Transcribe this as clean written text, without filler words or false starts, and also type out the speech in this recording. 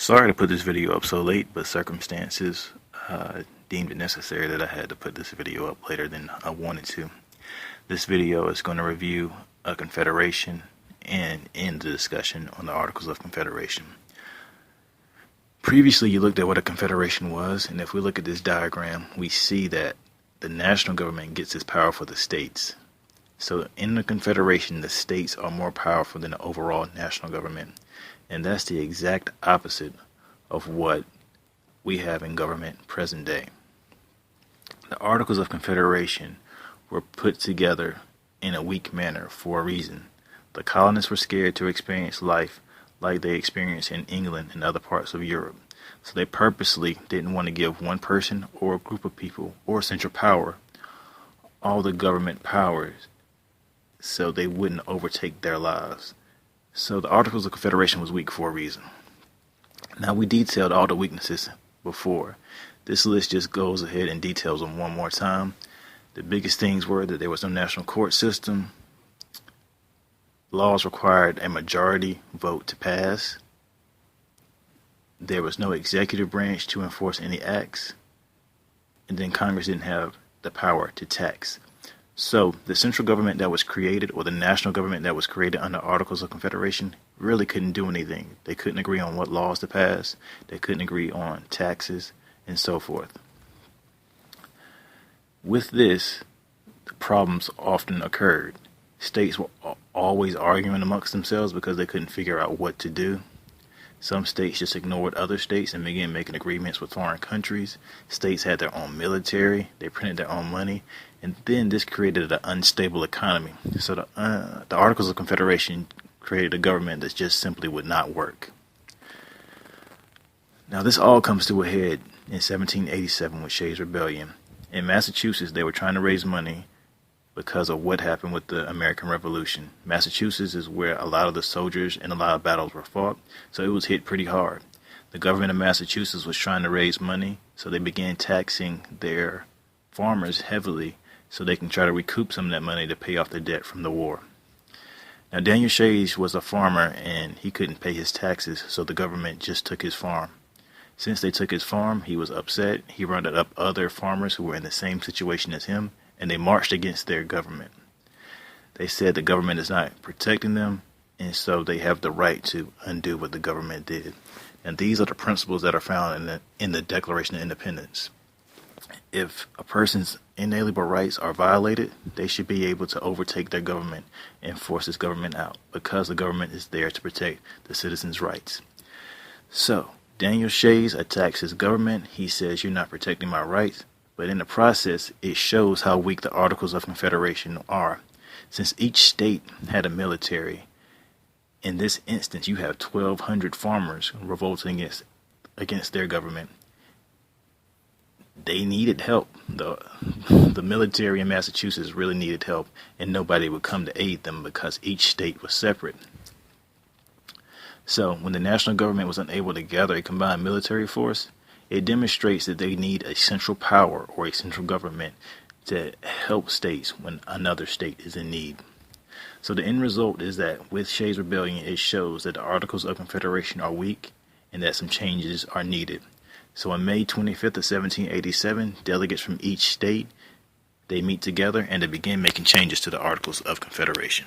Sorry to put this video up so late, but circumstances deemed it necessary that I had to put this video up later than I wanted to. This video is going to review a confederation and end the discussion on the Articles of Confederation. Previously, you looked at what a confederation was, and if we look at this diagram, we see that the national government gets its power for the states. So in the confederation, the states are more powerful than the overall national government. And that's the exact opposite of what we have in government present day. The Articles of Confederation were put together in a weak manner for a reason. The colonists were scared to experience life like they experienced in England and other parts of Europe. So they purposely didn't want to give one person or a group of people or central power all the government powers so they wouldn't overtake their lives. So the Articles of Confederation was weak for a reason. Now, we detailed all the weaknesses before. This list just goes ahead and details them one more time. The biggest things were that there was no national court system. Laws required a majority vote to pass. There was no executive branch to enforce any acts. And then Congress didn't have the power to tax. So the central government that was created, or the national government that was created under Articles of Confederation, really couldn't do anything. They couldn't agree on what laws to pass. They couldn't agree on taxes and so forth. With this, the problems often occurred. States were always arguing amongst themselves because they couldn't figure out what to do. Some states just ignored other states and began making agreements with foreign countries. States had their own military. They printed their own money. And then this created an unstable economy. So the Articles of Confederation created a government that just simply would not work. Now, this all comes to a head in 1787 with Shays' Rebellion. In Massachusetts, they were trying to raise money because of what happened with the American Revolution. Massachusetts is where a lot of the soldiers and a lot of battles were fought, so it was hit pretty hard. The government of Massachusetts was trying to raise money, so they began taxing their farmers heavily so they can try to recoup some of that money to pay off the debt from the war. Now, Daniel Shays was a farmer, and he couldn't pay his taxes, so the government just took his farm. Since they took his farm, he was upset. He rounded up other farmers who were in the same situation as him, and they marched against their government. They said the government is not protecting them, and so they have the right to undo what the government did. And these are the principles that are found in the Declaration of Independence. If a person's inalienable rights are violated, they should be able to overtake their government and force this government out, because the government is there to protect the citizens' rights. So, Daniel Shays attacks his government. He says, "You're not protecting my rights." But in the process, it shows how weak the Articles of Confederation are. Since each state had a military, in this instance, you have 1,200 farmers revolting against their government. They needed help. The military in Massachusetts really needed help, and nobody would come to aid them because each state was separate. So when the national government was unable to gather a combined military force, it demonstrates that they need a central power or a central government to help states when another state is in need. So the end result is that with Shays' Rebellion, it shows that the Articles of Confederation are weak and that some changes are needed. So on May 25th of 1787, delegates from each state, they meet together and they begin making changes to the Articles of Confederation.